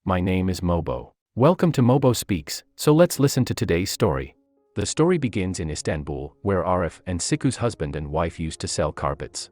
My name is Mobo. Welcome to Mobo Speaks, so let's listen to today's story. The story begins in Istanbul, where Arif and Siku's husband and wife used to sell carpets.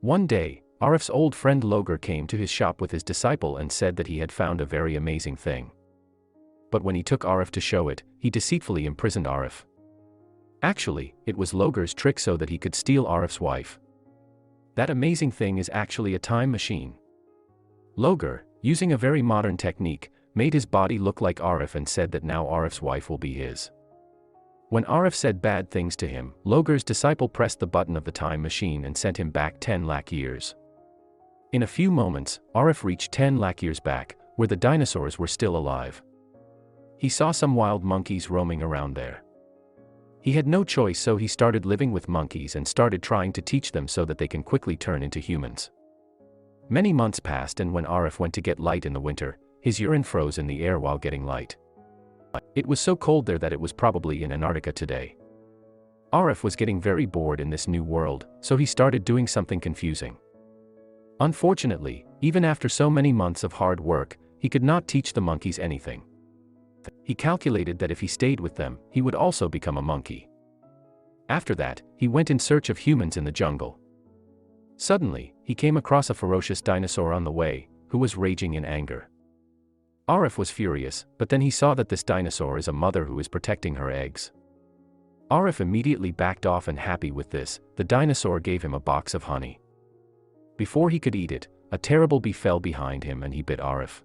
One day, Arif's old friend Logar came to his shop with his disciple and said that he had found a very amazing thing. But when he took Arif to show it, he deceitfully imprisoned Arif. Actually, it was Logar's trick so that he could steal Arif's wife. That amazing thing is actually a time machine. Logar, using a very modern technique, made his body look like Arif and said that now Arif's wife will be his. When Arif said bad things to him, Logar's disciple pressed the button of the time machine and sent him back 10 lakh years. In a few moments, Arif reached 10 lakh years back, where the dinosaurs were still alive. He saw some wild monkeys roaming around there. He had no choice, so he started living with monkeys and started trying to teach them so that they can quickly turn into humans. Many months passed, and when Arif went to get light in the winter, his urine froze in the air while getting light. It was so cold there that it was probably in Antarctica today. Arif was getting very bored in this new world, so he started doing something confusing. Unfortunately, even after so many months of hard work, he could not teach the monkeys anything. He calculated that if he stayed with them, he would also become a monkey. After that, he went in search of humans in the jungle. Suddenly, he came across a ferocious dinosaur on the way, who was raging in anger. Arif was furious, but then he saw that this dinosaur is a mother who is protecting her eggs. Arif immediately backed off, and happy with this, the dinosaur gave him a box of honey. Before he could eat it, a terrible bee fell behind him and he bit Arif.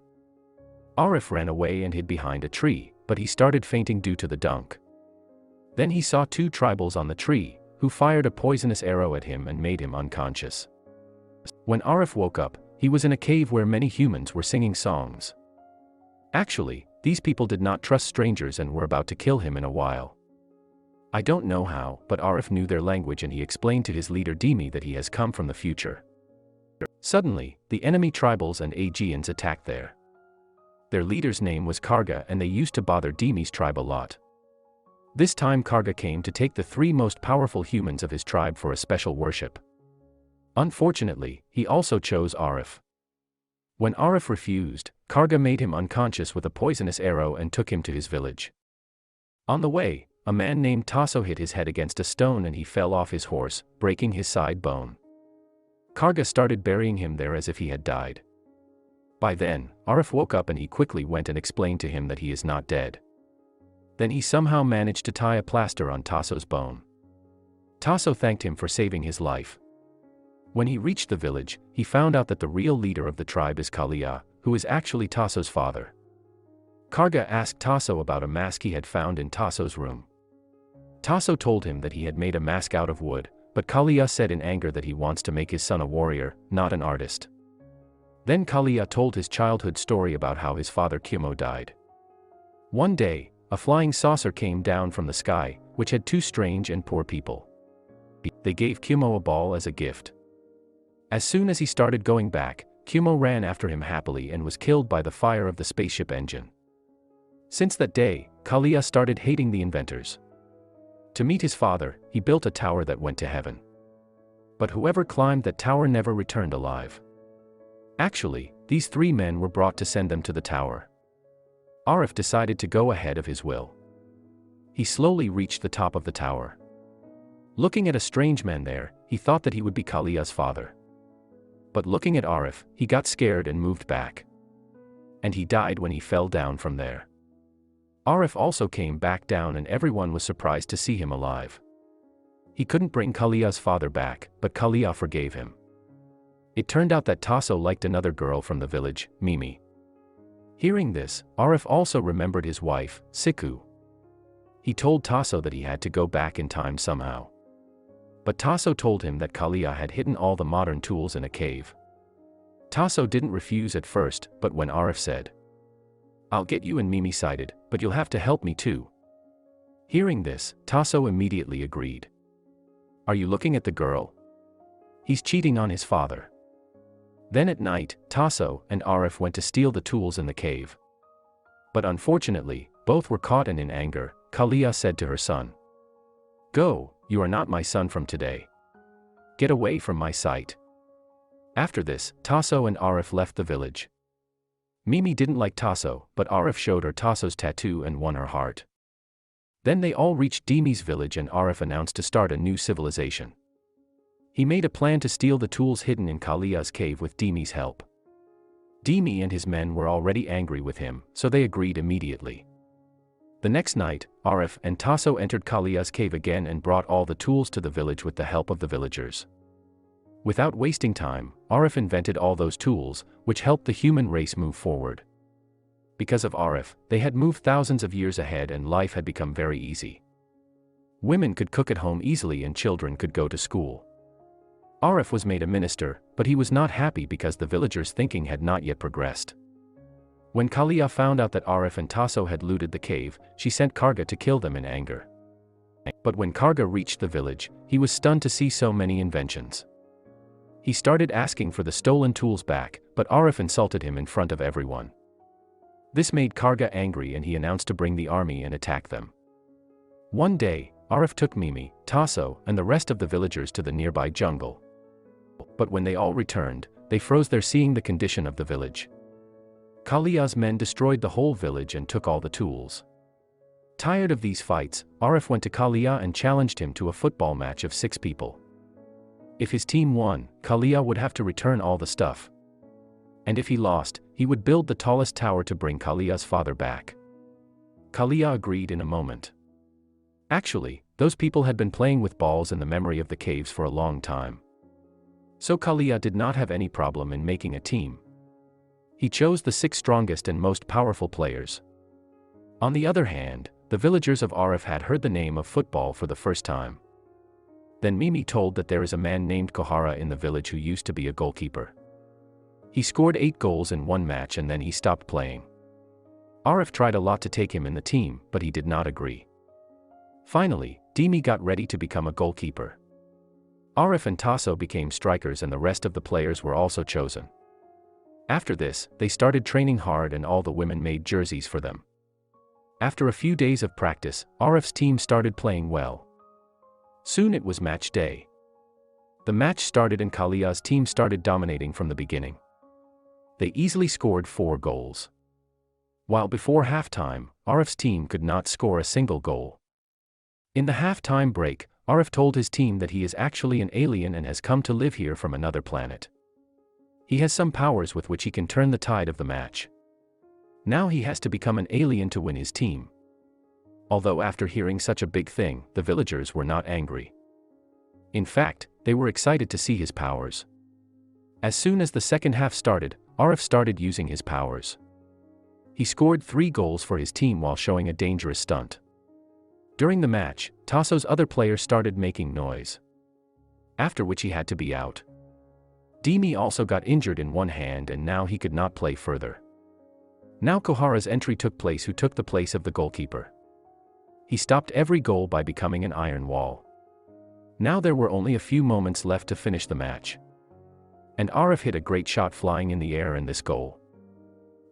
Arif ran away and hid behind a tree, but he started fainting due to the dunk. Then he saw two tribals on the tree, who fired a poisonous arrow at him and made him unconscious. When Arif woke up, he was in a cave where many humans were singing songs. Actually, these people did not trust strangers and were about to kill him in a while. I don't know how, but Arif knew their language and he explained to his leader Demi that he has come from the future. Suddenly, the enemy tribals and Aegeans attacked there. Their leader's name was Karga and they used to bother Demi's tribe a lot. This time Karga came to take the three most powerful humans of his tribe for a special worship. Unfortunately, he also chose Arif. When Arif refused, Karga made him unconscious with a poisonous arrow and took him to his village. On the way, a man named Tasso hit his head against a stone and he fell off his horse, breaking his side bone. Karga started burying him there as if he had died. By then, Arif woke up and he quickly went and explained to him that he is not dead. Then he somehow managed to tie a plaster on Tasso's bone. Tasso thanked him for saving his life. When he reached the village, he found out that the real leader of the tribe is Kalia, who is actually Tasso's father. Karga asked Tasso about a mask he had found in Tasso's room. Tasso told him that he had made a mask out of wood, but Kalia said in anger that he wants to make his son a warrior, not an artist. Then Kalia told his childhood story about how his father Kimo died. One day, a flying saucer came down from the sky, which had two strange and poor people. They gave Kimo a ball as a gift. As soon as he started going back, Kimo ran after him happily and was killed by the fire of the spaceship engine. Since that day, Kalia started hating the inventors. To meet his father, he built a tower that went to heaven. But whoever climbed that tower never returned alive. Actually, these three men were brought to send them to the tower. Arif decided to go ahead of his will. He slowly reached the top of the tower. Looking at a strange man there, he thought that he would be Kalia's father. But looking at Arif, he got scared and moved back. And he died when he fell down from there. Arif also came back down and everyone was surprised to see him alive. He couldn't bring Kalia's father back, but Kalia forgave him. It turned out that Tasso liked another girl from the village, Mimi. Hearing this, Arif also remembered his wife, Siku. He told Tasso that he had to go back in time somehow. But Tasso told him that Kalia had hidden all the modern tools in a cave. Tasso didn't refuse at first, but when Arif said, "I'll get you and Mimi sighted, but you'll have to help me too." Hearing this, Tasso immediately agreed. "Are you looking at the girl? He's cheating on his father." Then at night, Tasso and Arif went to steal the tools in the cave. But unfortunately, both were caught and in anger, Kalia said to her son, "Go, you are not my son from today. Get away from my sight." After this, Tasso and Arif left the village. Mimi didn't like Tasso, but Arif showed her Tasso's tattoo and won her heart. Then they all reached Dimi's village and Arif announced to start a new civilization. He made a plan to steal the tools hidden in Kalia's cave with Dimi's help. Dimi and his men were already angry with him, so they agreed immediately. The next night, Arif and Tasso entered Kalia's cave again and brought all the tools to the village with the help of the villagers. Without wasting time, Arif invented all those tools, which helped the human race move forward. Because of Arif, they had moved thousands of years ahead and life had become very easy. Women could cook at home easily and children could go to school. Arif was made a minister, but he was not happy because the villagers' thinking had not yet progressed. When Kalia found out that Arif and Tasso had looted the cave, she sent Karga to kill them in anger. But when Karga reached the village, he was stunned to see so many inventions. He started asking for the stolen tools back, but Arif insulted him in front of everyone. This made Karga angry and he announced to bring the army and attack them. One day, Arif took Mimi, Tasso, and the rest of the villagers to the nearby jungle. But when they all returned, they froze there seeing the condition of the village. Kalia's men destroyed the whole village and took all the tools. Tired of these fights, Arif went to Kalia and challenged him to a football match of 6 people. If his team won, Kalia would have to return all the stuff. And if he lost, he would build the tallest tower to bring Kalia's father back. Kalia agreed in a moment. Actually, those people had been playing with balls in the memory of the caves for a long time. So Kalia did not have any problem in making a team. He chose the 6 strongest and most powerful players. On the other hand, the villagers of Arif had heard the name of football for the first time. Then Mimi told that there is a man named Kohara in the village who used to be a goalkeeper. He scored 8 goals in one match and then he stopped playing. Arif tried a lot to take him in the team, but he did not agree. Finally, Dimi got ready to become a goalkeeper. Arif and Tasso became strikers and the rest of the players were also chosen. After this, they started training hard and all the women made jerseys for them. After a few days of practice, Arif's team started playing well. Soon it was match day. The match started and Kalia's team started dominating from the beginning. They easily scored 4 goals. While before halftime, Arif's team could not score a single goal. In the halftime break, Arif told his team that he is actually an alien and has come to live here from another planet. He has some powers with which he can turn the tide of the match. Now he has to become an alien to win his team. Although after hearing such a big thing, the villagers were not angry. In fact, they were excited to see his powers. As soon as the second half started, Arif started using his powers. He scored 3 goals for his team while showing a dangerous stunt. During the match, Tasso's other players started making noise. After which he had to be out. Dimi also got injured in one hand and now he could not play further. Now Kohara's entry took place, who took the place of the goalkeeper. He stopped every goal by becoming an iron wall. Now there were only a few moments left to finish the match. And Arif hit a great shot flying in the air in this goal.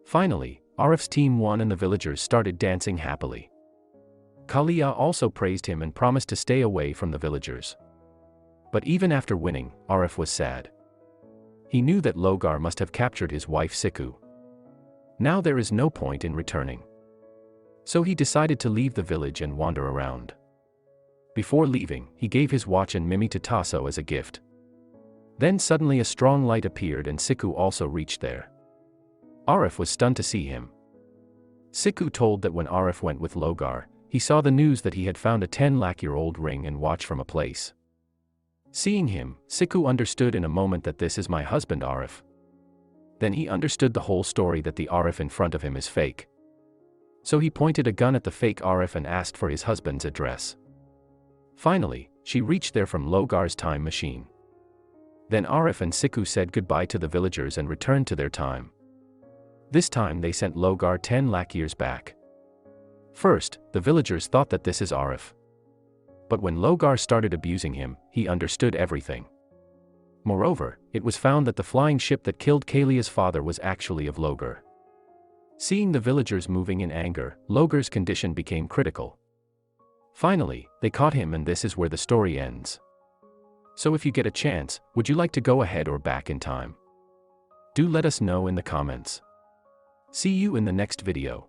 Finally, Arif's team won and the villagers started dancing happily. Kalia also praised him and promised to stay away from the villagers. But even after winning, Arif was sad. He knew that Logar must have captured his wife Siku. Now there is no point in returning. So he decided to leave the village and wander around. Before leaving, he gave his watch and Mimi to Tasso as a gift. Then suddenly a strong light appeared and Siku also reached there. Arif was stunned to see him. Siku told that when Arif went with Logar, he saw the news that he had found a 10-lakh-year-old ring and watch from a place. Seeing him, Siku understood in a moment that this is my husband Arif. Then he understood the whole story, that the Arif in front of him is fake. So he pointed a gun at the fake Arif and asked for his husband's address. Finally, she reached there from Logar's time machine. Then Arif and Siku said goodbye to the villagers and returned to their time. This time they sent Logar 10 lakh years back. First, the villagers thought that this is Arif. But when Logar started abusing him, he understood everything. Moreover, it was found that the flying ship that killed Kalia's father was actually of Logar. Seeing the villagers moving in anger, Logar's condition became critical. Finally, they caught him and this is where the story ends. So if you get a chance, would you like to go ahead or back in time? Do let us know in the comments. See you in the next video.